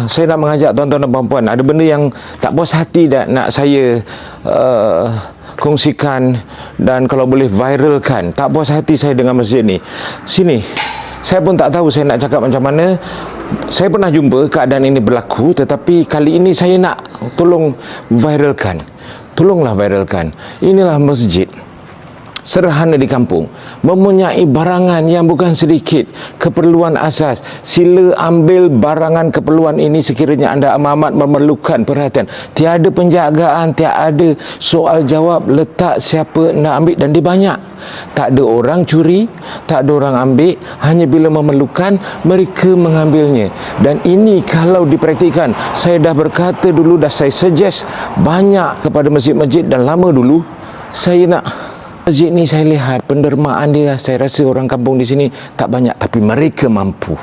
saya nak mengajak tuan-tuan dan puan-puan, ada benda yang tak puas hati dan nak saya kongsikan dan kalau boleh viralkan. Tak puas hati saya dengan masjid ni. Sini, saya pun tak tahu saya nak cakap macam mana. Saya pernah jumpa keadaan ini berlaku, tetapi kali ini saya nak tolong viralkan. Tolonglah viralkan. Inilah masjid sederhana di kampung, mempunyai barangan yang bukan sedikit, keperluan asas. Sila ambil barangan keperluan ini sekiranya anda amat memerlukan perhatian. Tiada penjagaan, tiada soal jawab, letak siapa nak ambil, dan dia banyak. Tak ada orang curi, tak ada orang ambil, hanya bila memerlukan mereka mengambilnya. Dan ini kalau dipraktikkan, saya dah berkata dulu, dah saya suggest banyak kepada masjid-masjid, dan lama dulu saya nak masjid ni. Saya lihat pendermaan dia, saya rasa orang kampung di sini tak banyak, tapi mereka mampu,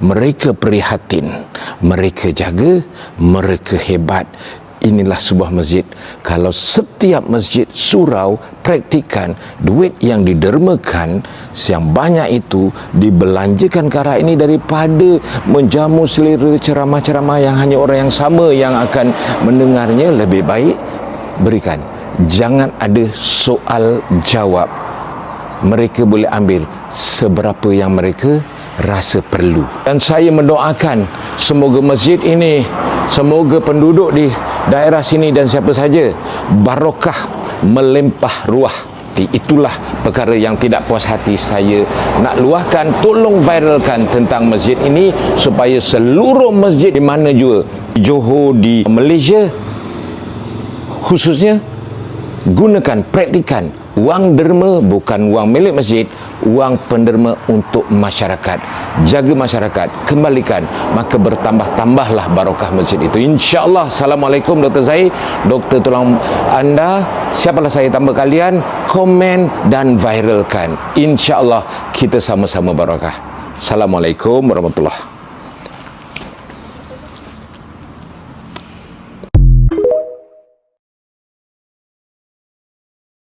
mereka prihatin, mereka jaga, mereka hebat. Inilah sebuah masjid. Kalau setiap masjid surau praktikan, duit yang didermakan yang banyak itu dibelanjakan ke arah ini, daripada menjamu selera ceramah-ceramah yang hanya orang yang sama yang akan mendengarnya, lebih baik berikan. Jangan ada soal jawab. Mereka boleh ambil seberapa yang mereka rasa perlu. Dan saya mendoakan semoga masjid ini, semoga penduduk di daerah sini dan siapa saja, barokah melimpah ruah. Itulah perkara yang tidak puas hati saya nak luahkan. Tolong viralkan tentang masjid ini supaya seluruh masjid di mana juga, Johor, di Malaysia khususnya, gunakan, praktikan wang derma, bukan wang milik masjid, wang penderma untuk masyarakat. Jaga masyarakat, kembalikan, maka bertambah-tambahlah barokah masjid itu, insya-Allah. Assalamualaikum, Dr. Zahid, doktor tolong anda, siapalah saya tambah kalian, komen dan viralkan, insya-Allah kita sama-sama barokah. Assalamualaikum warahmatullahi